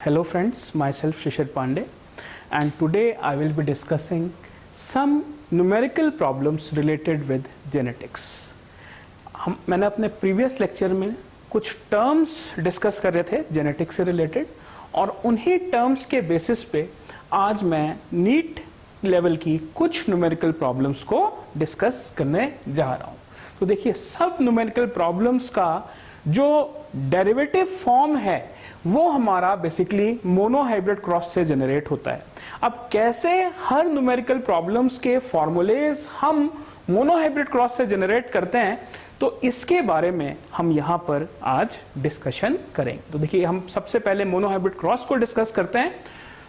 Hello friends, myself Shishir Pandey, and today I will be discussing some numerical problems related with genetics. मैंने अपने previous lecture में कुछ terms discuss कर रहे थे जेनेटिक्स से रिलेटेड, और उन्हीं टर्म्स के बेसिस पे आज मैं नीट लेवल की कुछ न्यूमेरिकल प्रॉब्लम्स को डिस्कस करने जा रहा हूँ। तो देखिए, सब न्यूमेरिकल प्रॉब्लम्स का जो डेरिवेटिव फॉर्म है वो हमारा बेसिकली मोनोहाइब्रिड क्रॉस से जनरेट होता है। अब कैसे हर न्यूमेरिकल प्रॉब्लम्स के फॉर्मूलेज हम मोनोहाइब्रिड क्रॉस से जनरेट करते हैं, तो इसके बारे में हम यहां पर आज डिस्कशन करेंगे। तो देखिए, हम सबसे पहले मोनोहाइब्रिड क्रॉस को डिस्कस करते हैं।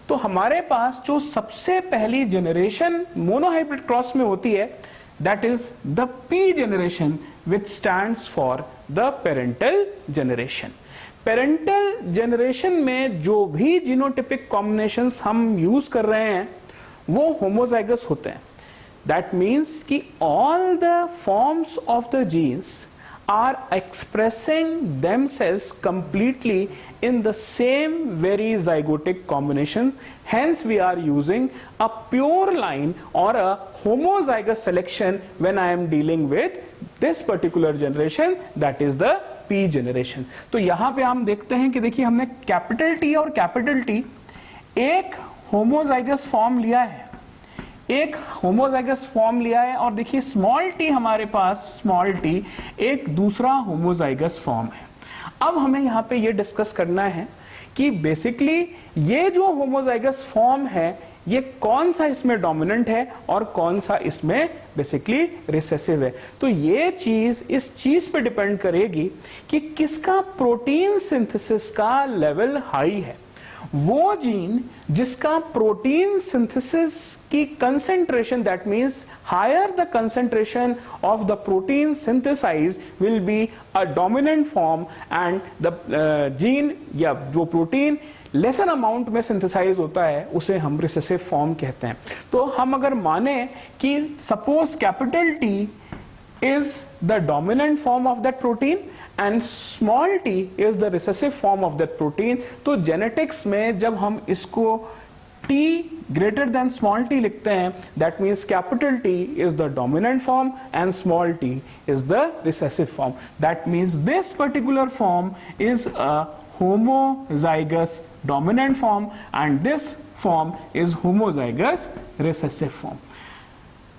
तो हमारे पास जो सबसे पहली जनरेशन मोनोहाइब्रिड क्रॉस में होती है, that is the P generation, which stands for the parental generation. Parental generation में जो भी जीनोटिपिक कॉम्बिनेशंस हम यूज कर रहे हैं वो होमोजाइगस होते हैं। दैट मीन्स कि all the forms of the genes are expressing themselves completely in the same very zygotic combination. Hence we are using a pure line or a homozygous selection when I am dealing with this particular generation, that is the P generation. तो यहाँ पे हम देखते हैं कि देखिए, हमने capital T और कैपिटल T एक होमोजाइगस फॉर्म लिया है, एक होमोजाइगस फॉर्म लिया है, और देखिए स्मॉल t हमारे पास स्मॉल t एक दूसरा होमोजाइगस फॉर्म है। अब हमें यहाँ पे ये डिस्कस करना है कि बेसिकली ये जो होमोजाइगस फॉर्म है ये कौन सा इसमें डोमिनेंट है और कौन सा इसमें बेसिकली रिसेसिव है। तो ये चीज इस चीज पे डिपेंड करेगी कि किसका प्रोटीन सिंथेसिस का लेवल हाई है। वो जीन जिसका प्रोटीन सिंथेसिस की concentration, that means higher the concentration of the protein synthesize will be a dominant form, and the gene या जो प्रोटीन लेसर अमाउंट में सिंथेसाइज होता है उसे हम रिसेसिव फॉर्म कहते हैं। तो हम अगर माने कि suppose capital T is the dominant form of that protein and small t is the recessive form of that protein, तो genetics में जब हम इसको t greater than small t लिखते हैं, that means capital T is the dominant form and small t is the recessive form. That means this particular form is a homozygous dominant form and this form is homozygous recessive form.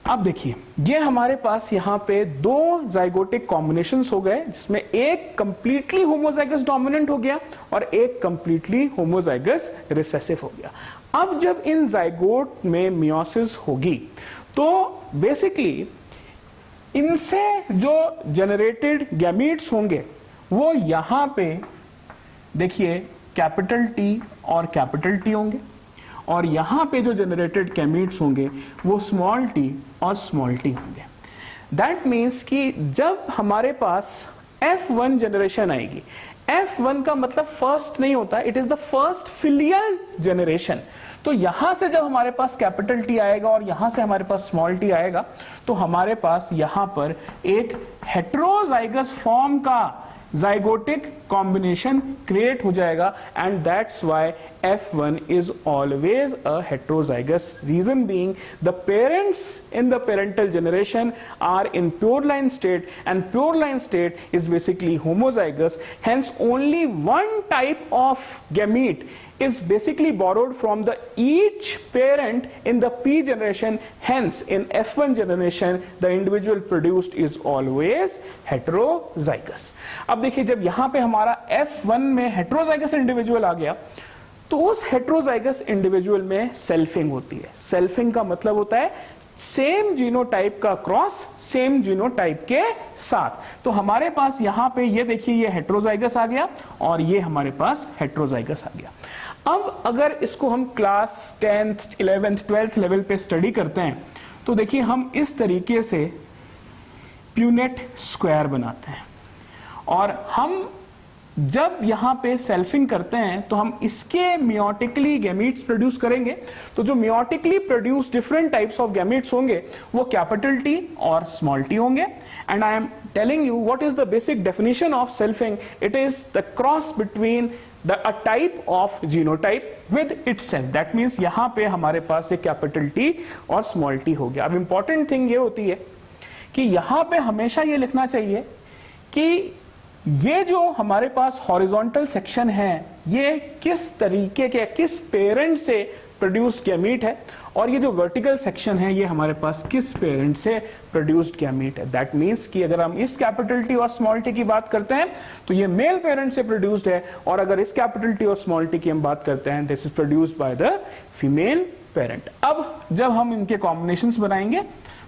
अब देखिए, ये हमारे पास यहाँ पे दो zygotic combinations हो गए, जिसमें एक कंप्लीटली होमोजाइगस डोमिनेंट हो गया और एक कंप्लीटली होमोजाइगस रिसेसिव हो गया। अब जब इन जाइगोट में मियोसिस होगी तो बेसिकली इनसे जो जनरेटेड गैमीट्स होंगे वो यहाँ पे देखिए कैपिटल T और कैपिटल T होंगे, और यहां पे जो जनरेटेड गैमीट्स होंगे वो स्मॉल t और स्मॉल t होंगे। दैट मीन्स कि जब हमारे पास F1 जनरेशन आएगी, F1 का मतलब फर्स्ट नहीं होता, it is the first filial generation. तो यहां से जब हमारे पास कैपिटल T आएगा और यहां से हमारे पास स्मॉल t आएगा, तो हमारे पास यहां पर एक हेटेरोजाइगस फॉर्म का zygotic combination create हो जाएगा, and that's why F1 is always a heterozygous. Reason being, the parents in the parental generation are in pure line state, and pure line state is basically homozygous. Hence, only one type of gamete is basically borrowed from the each parent in the P generation. Hence, in F1 generation, the individual produced is always heterozygous. अब देखिए, जब यहाँ पे हमारा F1 में heterozygous individual आ गया, तो उस हेटेरोजाइगस इंडिविजुअल में सेल्फिंग होती है। सेल्फिंग का मतलब होता है सेम जीनोटाइप का क्रॉस सेम जीनोटाइप के साथ। तो हमारे पास यहाँ पे ये देखिए, ये हेटेरोजाइगस आ गया और ये हमारे पास हेटेरोजाइगस आ गया। अब अगर इसको हम class 10th 11th 12th level पे स्टडी करते हैं, तो देखिए हम इस तरीके से प्यूनेट स्क्वायर बनाते हैं, और हम जब यहाँ पे सेल्फिंग करते हैं तो हम इसके मियोटिकली गैमीट्स प्रोड्यूस करेंगे। तो जो meiotically produce different types of gametes होंगे वो कैपिटल T और स्मॉल t होंगे। And I am telling you what is the basic definition of selfing. It is the cross between a type of genotype with itself. That means यहाँ पे हमारे पास एक capital T और small t हो गया. अब important thing ये होती है कि यहाँ पे हमेशा ये लिखना चाहिए कि ये जो हमारे पास हॉरिजॉन्टल सेक्शन है ये किस तरीके के, किस पेरेंट से प्रोड्यूस्ड गैमीट है, और ये जो वर्टिकल सेक्शन है ये हमारे पास किस पेरेंट से प्रोड्यूस्ड गैमीट है. दैट मीन्स कि अगर हम इस कैपिटल T और स्मॉल t की बात करते हैं तो ये मेल पेरेंट से प्रोड्यूस्ड है, और अगर इस कैपिटल T और स्मॉल t की हम बात करते हैं this is produced by the female parent. अब जब हम इनके कॉम्बिनेशंस बनाएंगे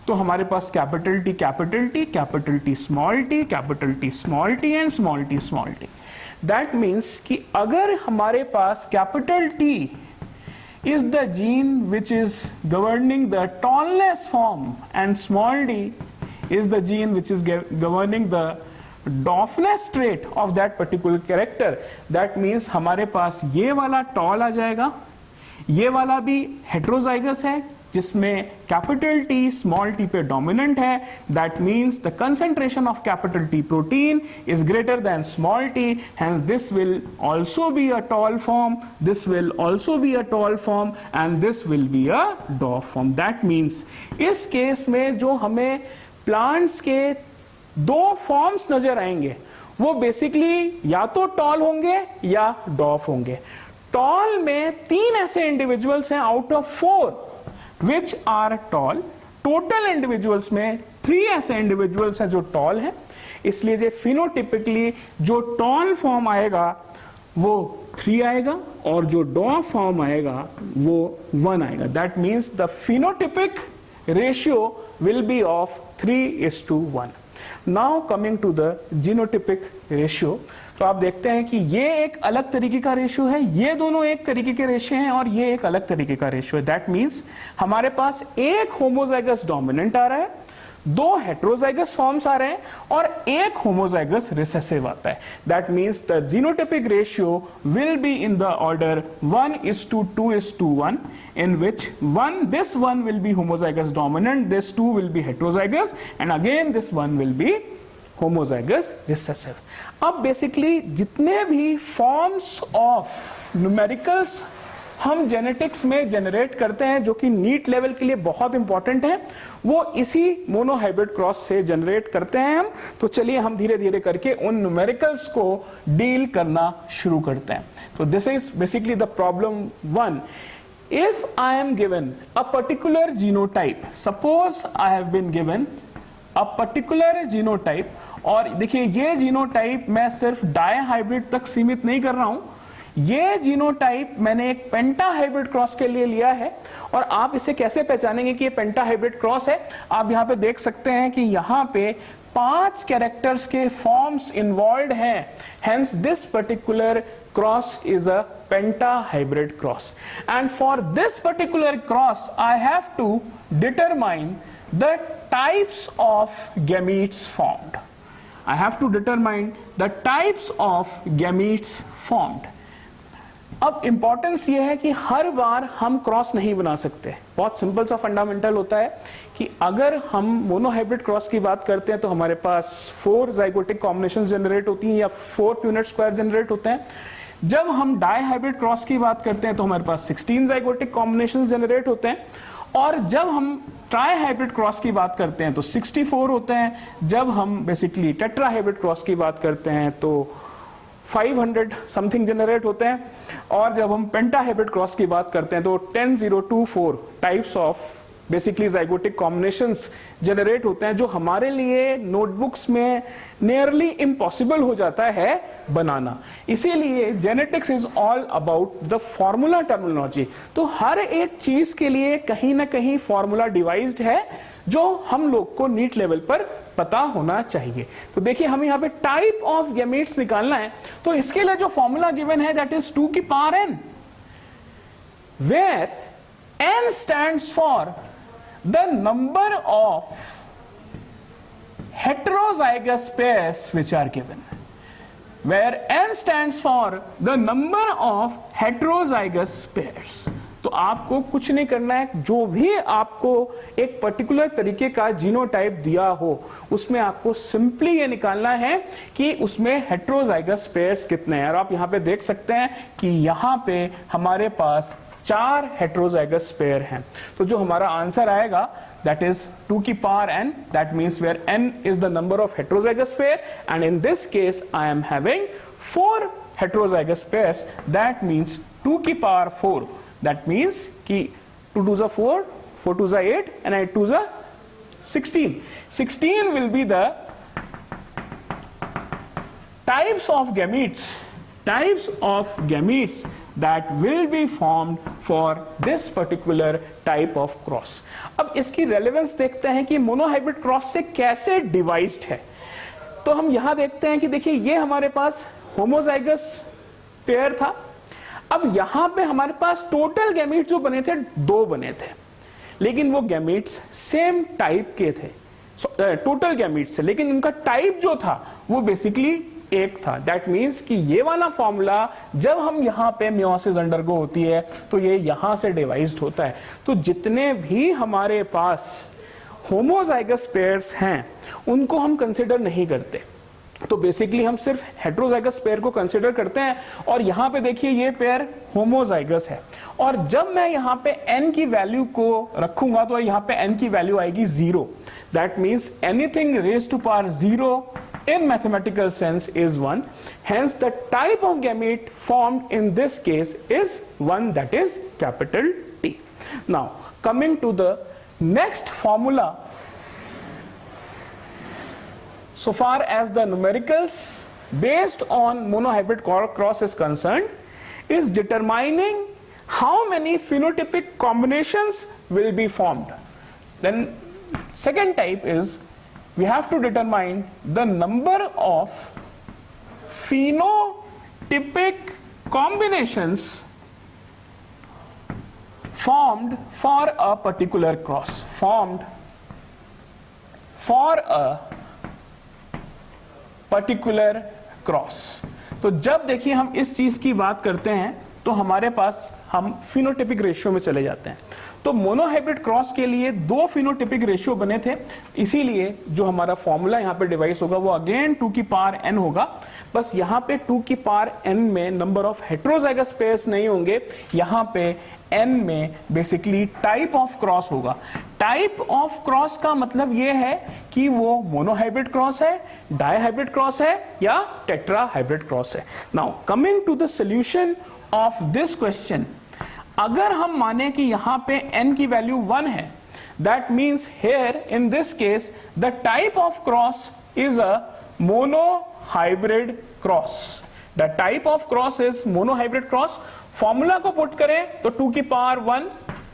तो हमारे पास capital T capital T, capital T small t, capital T small t and small t small t. That means कि अगर हमारे पास capital T is the gene which is governing the tallness form and small d is the gene which is governing the dwarfness trait of that particular character. That means हमारे पास ये वाला tall आ जाएगा, ये वाला भी heterozygous है जिसमें capital T small t पे डोमिनेंट है. That means the concentration of capital T protein is greater than small t, hence this will also be a tall form, this will also be a tall form and this will be a dwarf form. That means इस case में जो हमें plants के दो forms नजर आएंगे वो basically या तो टॉल होंगे या डॉर्फ होंगे. टॉल में 3 ऐसे इंडिविजुअल्स हैं out of 4 which are tall. Total individuals में 3 ऐसे इंडिविजुअल्स हैं जो टॉल हैं, इसलिए जो फिनोटिपिकली जो टॉल फॉर्म आएगा वो 3 आएगा और जो डॉर्फ फॉर्म आएगा वो 1 आएगा. That means the phenotypic ratio will be of 3:1. Now coming to the genotypic ratio, तो आप देखते हैं कि ये एक अलग तरीके का रेशियो है, ये दोनों एक तरीके के रेशियो हैं और ये एक अलग तरीके का रेशियो है. दैट मीन्स हमारे पास एक होमोजाइगस डोमिनेंट आ रहा है, 2 हेट्रोजाइगस फॉर्म्स आ रहे हैं और एक होमोजाइगस रिसेसिव आता है. That means the genotypic ratio will be in the order 1:2:1 in which this one will be homozygous dominant, this 2 will be heterozygous and again this one will be homozygous recessive. अब basically जितने भी forms of numericals हम genetics में generate करते हैं जो कि NEET level के लिए बहुत इंपॉर्टेंट है, वो इसी मोनोहाइब्रिड क्रॉस से जनरेट करते हैं हम. तो चलिए हम धीरे धीरे करके उन न्यूमेरिकल्स को डील करना शुरू करते हैं. तो this is basically the problem 1. If I am given a particular genotype, suppose I have been given a particular genotype, और देखिए ये जीनोटाइप मैं सिर्फ डायहाइब्रिड तक सीमित नहीं कर रहा हूं, ये जीनोटाइप मैंने एक पेंटाहाइब्रिड क्रॉस के लिए लिया है. और आप इसे कैसे पहचानेंगे कि ये पेंटाहाइब्रिड क्रॉस है? आप यहां पे देख सकते हैं कि यहां पे 5 कैरेक्टर्स के फॉर्म्स इन्वॉल्व हैं, hence this particular cross is a pentahybrid cross, and for this particular cross I have to determine the types of gametes formed. I have to determine the types of gametes formed. अब importance ये है कि हर बार हम cross नहीं बना सकते. बहुत simple सा फंडामेंटल होता है कि अगर हम मोनोहाइब्रिड क्रॉस की बात करते हैं तो हमारे पास 4 जाइगोटिक कॉम्बिनेशंस जनरेट होती हैं या 4 प्यूनेट स्क्वायर जनरेट होते हैं. जब हम डायहाइब्रिड क्रॉस की बात करते हैं तो हमारे पास 16 जाइगोटिक कॉम्बिनेशंस जनरेट होते हैं, और जब हम ट्राइहाइब्रिड क्रॉस की बात करते हैं तो 64 होते हैं. जब हम बेसिकली टेट्राहाइब्रिड क्रॉस की बात करते हैं तो 500 समथिंग जनरेट होते हैं, और जब हम पेंटाहाइब्रिड क्रॉस की बात करते हैं तो 10024 types of basically zygotic combinations generate होते हैं, जो हमारे लिए नोटबुक्स में नियरली इम्पॉसिबल हो जाता है बनाना. इसीलिए genetics is all about the formula terminology. तो हर एक चीज के लिए कहीं ना कहीं फॉर्मूला डिवाइस्ड है जो हम लोग को नीट लेवल पर पता होना चाहिए. तो देखिए हमें यहाँ पे टाइप ऑफ गैमेट्स निकालना है, तो इसके लिए जो फॉर्मूला गिवन है दैट इज 2 की power n, where n stands for the number of heterozygous pairs which are given, where n stands for the number of heterozygous pairs. तो आपको कुछ नहीं करना है, जो भी आपको एक पर्टिकुलर तरीके का जीनोटाइप दिया हो उसमें आपको सिंपली ये निकालना है कि उसमें हेटेरोजाइगस पेयर्स कितने हैं। और आप यहाँ पे देख सकते हैं कि यहाँ पे हमारे पास 4 हेटेरोजाइगस पेयर हैं। तो जो हमारा आंसर आएगा that is 2 की power n, that means where n is the number of heterozygous pair, and in this case I am having 4 heterozygous pairs, that means 2 की पावर 4, that means कि 2 2s are 4, 4 2s are 8 and 8 2s are 16. 16 will be the types of gametes that will be formed for this particular type of cross. अब इसकी relevance देखते हैं कि monohybrid cross से कैसे devised है। तो हम यहां देखते हैं कि देखिए ये हमारे पास होमोजाइगस पेयर था। अब यहां पे हमारे पास टोटल गैमीट्स जो बने थे 2 बने थे, लेकिन वो गैमीट्स सेम टाइप के थे, टोटल गैमीट्स थे, लेकिन उनका टाइप जो था वो बेसिकली एक था। दैट मीन्स कि ये वाला फॉर्मूला जब हम यहाँ पे मियोसिस अंडरगो होती है तो ये यहाँ से डिवाइज्ड होता है। तो जितने भी हमारे पास होमोजाइगस पेयर्स हैं उनको हम कंसिडर नहीं करते, तो बेसिकली हम सिर्फ हेटेरोजाइगस पेयर को कंसिडर करते हैं। और यहाँ पे देखिए ये पेयर होमोजाइगस है, और जब मैं यहाँ पे n की वैल्यू को रखूंगा तो यहाँ पे n की वैल्यू आएगी 0। That means anything raised to power 0 in mathematical sense is 1, hence the type of gamete formed in this case is one, that is capital T. Now coming to the next formula, so far as the numericals based on monohybrid cross is concerned, is determining how many phenotypic combinations will be formed. Then second type is we have to determine the number of phenotypic combinations formed for a particular cross, formed for a particular cross. तो जब देखिए हम इस चीज की बात करते हैं तो हमारे पास हम फिनोटिपिक रेशियो में चले जाते हैं। तो मोनोहाइब्रिड क्रॉस के लिए 2 फिनोटिपिक रेशियो बने थे, इसीलिए जो हमारा फॉर्मूला यहाँ पे डिवाइस होगा वो अगेन 2 की पावर n होगा। बस यहाँ पे 2 की पावर n में नंबर ऑफ हेटेरोजाइगस पेयर्स नहीं होंगे, यहाँ पे n में बेसिकली टाइप ऑफ क्रॉस होगा। टाइप ऑफ क्रॉस का मतलब ये है कि वो मोनोहाइब्रिड क्रॉस है, डायहाइब्रिड क्रॉस है या टेट्राहाइब्रिड क्रॉस है। Now coming to the solution of this question, अगर हम माने कि यहां पे n की वैल्यू 1 है, that means here in this case the type of cross is a monohybrid cross. The type of cross is monohybrid cross. Formula को put करें तो 2 की पावर 1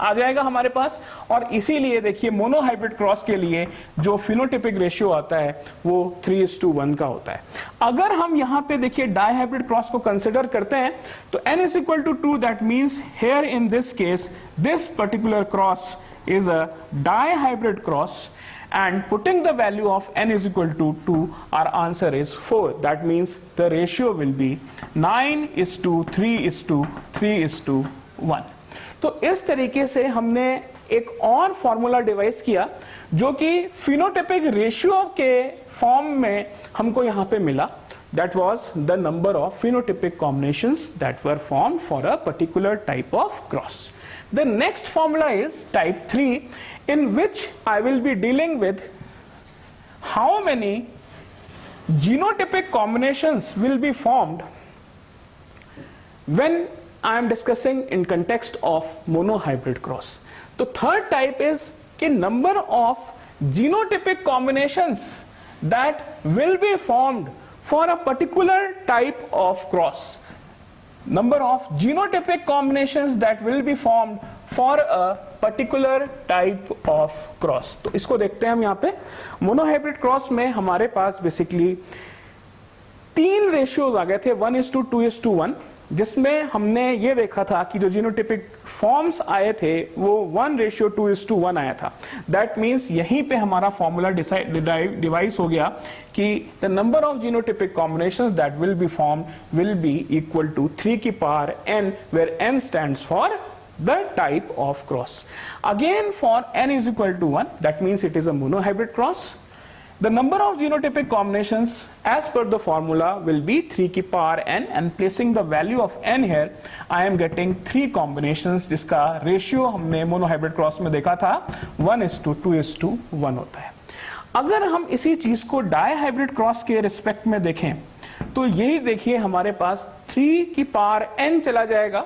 आ जाएगा हमारे पास, और इसीलिए देखिए मोनोहाइब्रिड क्रॉस के लिए जो फिनोटिपिक रेशियो आता है वो 3:1 का होता है। अगर हम यहाँ पे देखिए डायहाइब्रिड क्रॉस को कंसिडर करते हैं तो n is equal to 2, that means here in this case this particular cross is a dihybrid cross, and putting the value of n is equal to 2, our answer is 4. That means the ratio will be 9:3:3:1. तो इस तरीके से हमने एक और formula device किया जो कि फिनोटिपिक रेशियो के फॉर्म में हमको यहाँ पे मिला। That was the number of phenotypic combinations that were formed for a particular type of cross. The next formula is type 3, in which I will be dealing with how many genotypic combinations will be formed when I am discussing in context of monohybrid cross. तो third type is कि number of genotypic combinations that will be formed for a particular type of cross. Number of genotypic combinations that will be formed for a particular type of cross. तो इसको देखते हैं हम यहाँ पे। Monohybrid cross में हमारे पास बेसिकली 3 रेशियोज आ गए थे, 1:2:1, जिसमें हमने ये देखा था कि जो जीनोटिपिक फॉर्म्स आए थे वो 1:2:1 आया था। दैट मीन्स यहीं पे हमारा फॉर्मूला डिवाइस हो गया कि the number of genotypic combinations that will be form will be equal to 3 की power n, where n stands for the type of cross. Again, for n is equal to 1, that means it is a monohybrid cross. The number of genotypic combinations as per the formula will be 3 की power n, and placing the value of n here, I am getting 3 combinations जिसका ratio हमने monohybrid cross में देखा था 1:2:1 होता है. अगर हम इसी चीज को डायहाइब्रिड क्रॉस के रिस्पेक्ट में देखें तो यही देखिए हमारे पास 3 की पावर n चला जाएगा,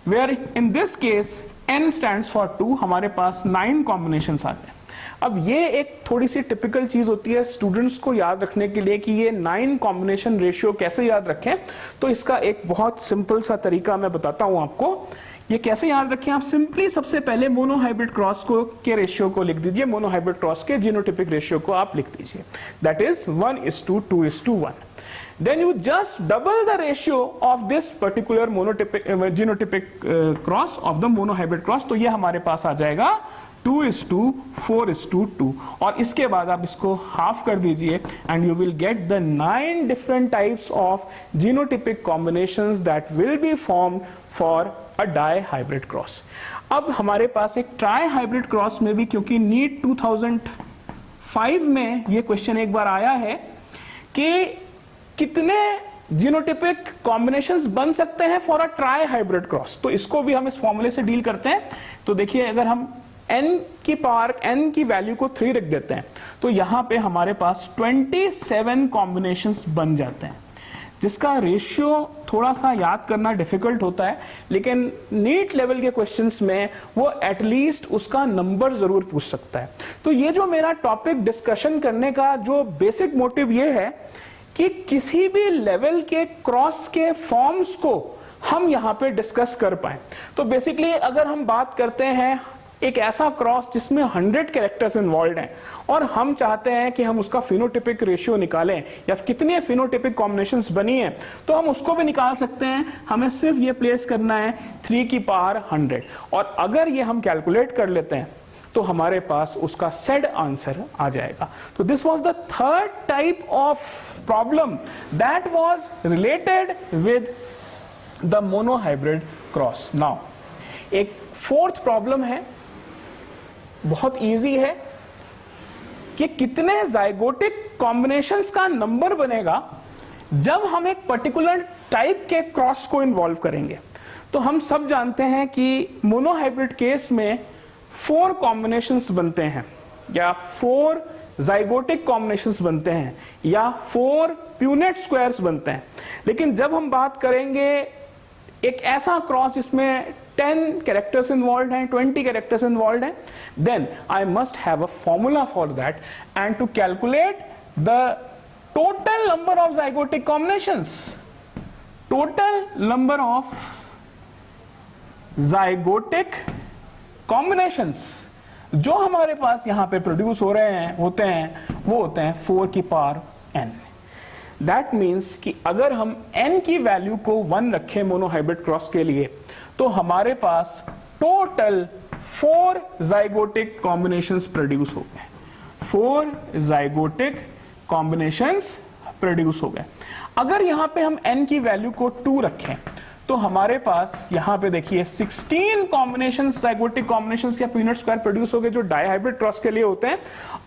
where in this case n stands for 2, हमारे पास 9 कॉम्बिनेशंस आते हैं. अब ये एक थोड़ी सी टिपिकल चीज होती है स्टूडेंट्स को याद रखने के लिए कि ये 9 कॉम्बिनेशन रेशियो कैसे याद रखें. तो इसका एक बहुत सिंपल सा तरीका मैं बताता हूं आपको. ये कैसे याद रखें, आप सिंपली सबसे पहले मोनोहाइब्रिड क्रॉस को के रेशियो को लिख दीजिए, मोनोहाइब्रिड क्रॉस के जीनोटिपिक रेशियो को आप लिख दीजिए, that is 1:2:1. Then you just double the ratio of this particular genotypic cross of the monohybrid cross. तो ये हमारे पास आ जाएगा 2:4:2, और इसके बाद आप इसको हाफ कर दीजिए and you will get the 9 different types of genotypic combinations that will be formed for a dihybrid cross. अब हमारे पास एक ट्राईहाइब्रिड क्रॉस में भी, क्योंकि नीट 2005 में ये क्वेश्चन एक बार आया है कि कितने जीनोटिपिक कॉम्बिनेशंस बन सकते हैं फॉर अ ट्राईहाइब्रिड क्रॉस, तो इसको भी हम इस फॉर्मूले से डील करते हैं. तो देखिए अगर हम n की पावर n की वैल्यू को 3 रख देते हैं तो यहां पे हमारे पास 27 कॉम्बिनेशंस बन जाते हैं, जिसका रेशियो थोड़ा सा याद करना डिफिकल्ट होता है, लेकिन नीट लेवल के क्वेश्चंस में वो एटलीस्ट उसका नंबर जरूर पूछ सकता है. तो ये जो मेरा टॉपिक डिस्कशन करने का जो बेसिक मोटिव ये है कि किसी भी लेवल के क्रॉस के फॉर्म्स को हम यहां पे डिस्कस कर पाए. तो बेसिकली अगर हम बात करते हैं एक ऐसा क्रॉस जिसमें 100 कैरेक्टर्स इन्वॉल्व हैं और हम चाहते हैं कि हम उसका फिनोटिपिक रेशियो निकालें या कितने फिनोटिपिक कॉम्बिनेशंस बनी हैं, तो हम उसको भी निकाल सकते हैं. हमें सिर्फ ये प्लेस करना है 3 की पावर 100, और अगर ये हम कैलकुलेट कर लेते हैं तो हमारे पास उसका सेड आंसर आ जाएगा. तो this was the third type of problem that was related with the monohybrid cross. Now एक फोर्थ प्रॉब्लम है, बहुत इजी है, कि कितने जाइगोटिक कॉम्बिनेशंस का नंबर बनेगा जब हम एक पर्टिकुलर टाइप के क्रॉस को इन्वॉल्व करेंगे. तो हम सब जानते हैं कि मोनोहाइब्रिड केस में 4 कॉम्बिनेशंस बनते हैं, या 4 जाइगोटिक कॉम्बिनेशंस बनते हैं, या 4 प्यूनेट स्क्वायर्स बनते हैं. लेकिन जब हम बात करेंगे एक ऐसा क्रॉस जिसमें 10 कैरेक्टर्स इन्वॉल्व हैं, 20 कैरेक्टर्स इन्वॉल्व हैं, then I must have a formula for that, and to calculate the total number of zygotic combinations, total number of zygotic combinations जो हमारे पास यहां पे प्रोड्यूस हो रहे हैं वो होते हैं 4 की पावर n. दैट मीन्स कि अगर हम n की वैल्यू को 1 रखें मोनोहाइब्रिड क्रॉस के लिए, तो हमारे पास टोटल 4 जाइगोटिक कॉम्बिनेशंस प्रोड्यूस हो गए. 4 जाइगोटिक कॉम्बिनेशंस प्रोड्यूस हो गए. अगर यहां पे हम n की वैल्यू को 2 रखें तो हमारे पास यहां पे देखिए 16 कॉम्बिनेशंस, जाइगोटिक कॉम्बिनेशंस या पीनट स्क्वायर प्रोड्यूस हो गए जो डायहाइब्रिड क्रॉस के लिए होते हैं,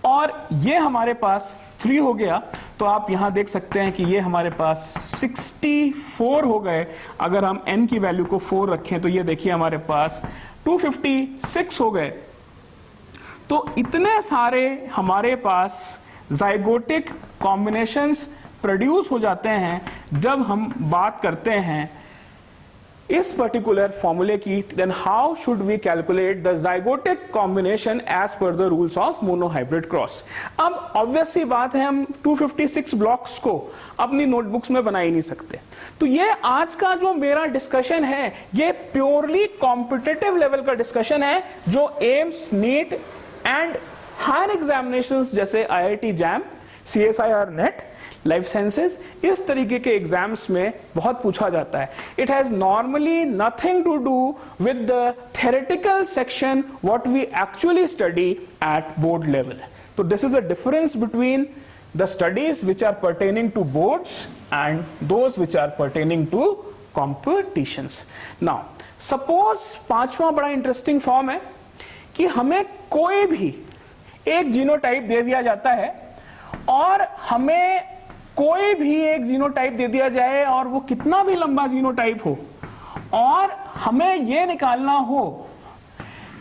और ये हमारे पास 3 हो गया. तो आप यहां देख सकते हैं कि ये हमारे पास 64 हो गए. अगर हम n की वैल्यू को 4 रखें तो ये देखिए हमारे पास 256 हो गए. तो इतने सारे हमारे पास जाइगोटिक कॉम्बिनेशंस प्रोड्यूस हो जाते हैं जब हम बात करते हैं इस पर्टिकुलर फॉर्मूले की. Then how should we calculate the zygotic combination as per the rules of monohybrid cross. अब ऑब्वियस सी बात है, हम 256 ब्लॉक्स को अपनी नोटबुक्स में बना ही नहीं सकते. तो ये आज का जो मेरा डिस्कशन है ये प्योरली कॉम्पिटिटिव लेवल का डिस्कशन है, जो AIIMS, NEET and higher examinations जैसे IIT JAM, CSIR NET, life sciences, इस तरीके के एग्जाम्स में बहुत पूछा जाता है. It has normally nothing to do with the theoretical section what we actually study at board level. तो this is a difference between the studies which are pertaining to boards and those which are pertaining to competitions. Now suppose पांचवा बड़ा interesting form है कि हमें कोई भी एक genotype दे दिया जाता है और हमें कोई भी एक जीनोटाइप दे दिया जाए और वो कितना भी लंबा जीनोटाइप हो और हमें यह निकालना हो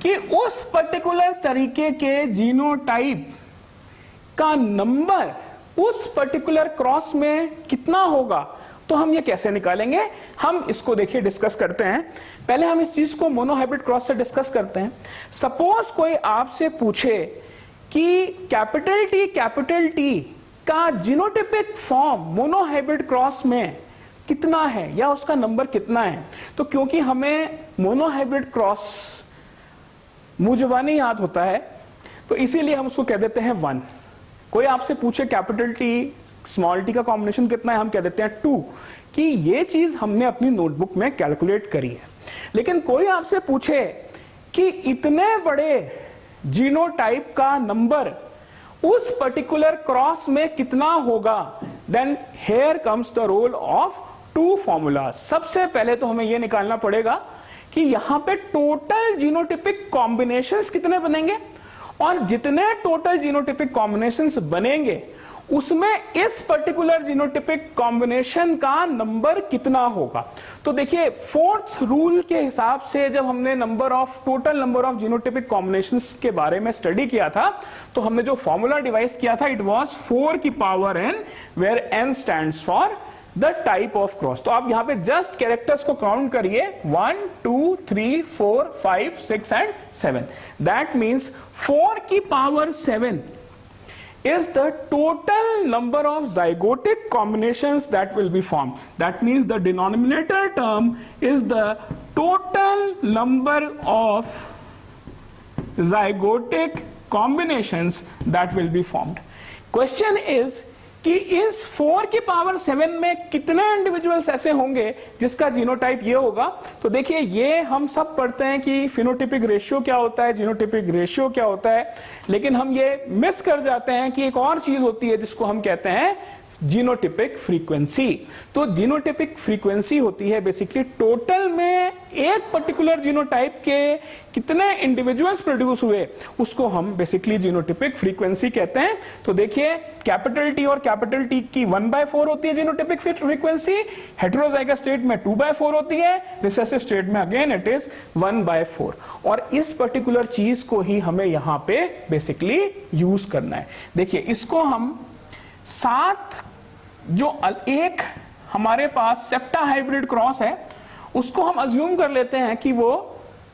कि उस पर्टिकुलर तरीके के जीनोटाइप का नंबर उस पर्टिकुलर क्रॉस में कितना होगा, तो हम ये कैसे निकालेंगे, हम इसको देखिए डिस्कस करते हैं। पहले हम इस चीज को मोनोहाइब्रिड क्रॉस से डिस्कस करते हैं। सपोज कोई आपसे पूछे कि कैपिटल टी का जीनोटिपिक फॉर्म मोनोहाइब्रिड क्रॉस में कितना है या उसका नंबर कितना है, तो क्योंकि हमें मोनोहाइब्रिड क्रॉस मुंह जुबानी याद होता है तो इसीलिए हम उसको कह देते हैं 1। कोई आपसे पूछे कैपिटल टी स्मॉल टी का कॉम्बिनेशन कितना है, हम कह देते हैं 2, कि ये चीज हमने अपनी नोटबुक में कैलकुलेट करी है। लेकिन कोई आपसे पूछे कि इतने बड़े जीनोटाइप का नंबर उस पर्टिकुलर क्रॉस में कितना होगा, then here comes the role of 2 formula. सबसे पहले तो हमें यह निकालना पड़ेगा कि यहां पे टोटल जीनोटिपिक कॉम्बिनेशंस कितने बनेंगे और जितने टोटल जीनोटिपिक कॉम्बिनेशंस बनेंगे उसमें इस पर्टिकुलर जीनोटिपिक कॉम्बिनेशन का नंबर कितना होगा। तो देखिए 4th रूल के हिसाब से जब हमने total number of genotypic combinations के बारे में स्टडी किया था तो हमने जो फॉर्मूला डिवाइस किया था इट वाज 4 की power n, where n stands for the type of cross. तो आप यहां पे जस्ट कैरेक्टर्स को काउंट करिए 1 2 3 4 5 6 एंड 7। दैट मीन्स 4 की power 7 is the total number of zygotic combinations that will be formed. That means the denominator term is the total number of zygotic combinations that will be formed. Question is कि इस 4 की power 7 में कितने individuals ऐसे होंगे जिसका genotype ये होगा। तो देखिए ये हम सब पढ़ते हैं कि फिनोटिपिक रेशियो क्या होता है, जीनोटिपिक रेशियो क्या होता है, लेकिन हम ये मिस कर जाते हैं कि एक और चीज होती है जिसको हम कहते हैं जीनोटिपिक फ्रीक्वेंसी। तो जीनोटिपिक फ्रीक्वेंसी होती है बेसिकली टोटल में एक पर्टिकुलर जीनोटाइप के कितने इंडिविजुअल्स प्रोड्यूस हुए उसको हम बेसिकली जीनोटिपिक फ्रीक्वेंसी कहते हैं। तो देखिए कैपिटल टी और कैपिटल टी की 1/4 होती है जीनोटिपिक फ्रीक्वेंसी, हेटेरोजाइगस स्टेट में 2/4 होती है, रिसेसिव स्टेट में अगेन इट इज 1/4। और इस पर्टिकुलर चीज को ही हमें यहां पे बेसिकली यूज करना है। देखिए इसको हम 7 जो एक हमारे पास सेप्टा हाइब्रिड क्रॉस है उसको हम अज्यूम कर लेते हैं कि वो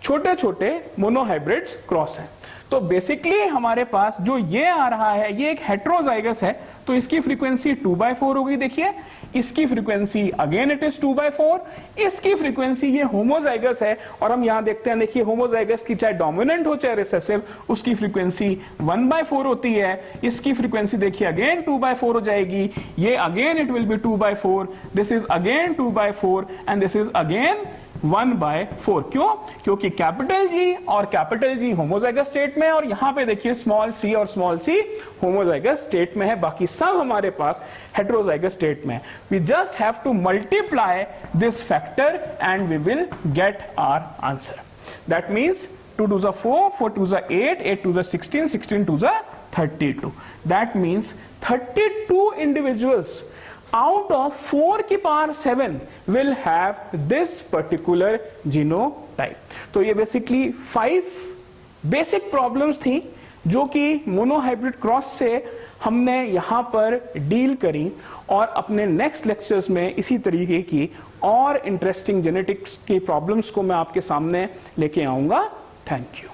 छोटे छोटे मोनोहाइब्रिड्स क्रॉस हैं। तो बेसिकली हमारे पास जो ये आ रहा है ये एक हेटेरोजाइगस है तो इसकी फ्रीक्वेंसी 2/4 होगी। देखिए इसकी फ्रीक्वेंसी अगेन इट इज 2/4, इसकी फ्रीक्वेंसी ये होमोजाइगस है और हम यहां देखते हैं, देखिए होमोजाइगस की चाहे डोमिनेंट हो चाहे रिसेसिव उसकी फ्रीक्वेंसी 1/4 होती है। इसकी फ्रीक्वेंसी देखिए अगेन 2/4 हो जाएगी, ये again it will be 2/4, this is again 2/4 and this is again 1/4। क्यों? क्योंकि कैपिटल जी और कैपिटल जी होमोजाइगस स्टेट में और यहां पे देखिए स्मॉल सी और स्मॉल सी होमोजाइगस स्टेट में है, बाकी सब हमारे पास हेटेरोजाइगस स्टेट में है। We just have to multiply this factor and we will get our answer. That means 2 2 4, 4 2 8, 8 2 16, 16 2 32। That means 32 individuals out of 4 की power 7 will have this particular genotype। तो ये बेसिकली 5 बेसिक प्रॉब्लम्स थी जो कि monohybrid cross से हमने यहां पर डील करी और अपने नेक्स्ट लेक्चर्स में इसी तरीके की और इंटरेस्टिंग जेनेटिक्स की प्रॉब्लम्स को मैं आपके सामने लेके आऊंगा। Thank you.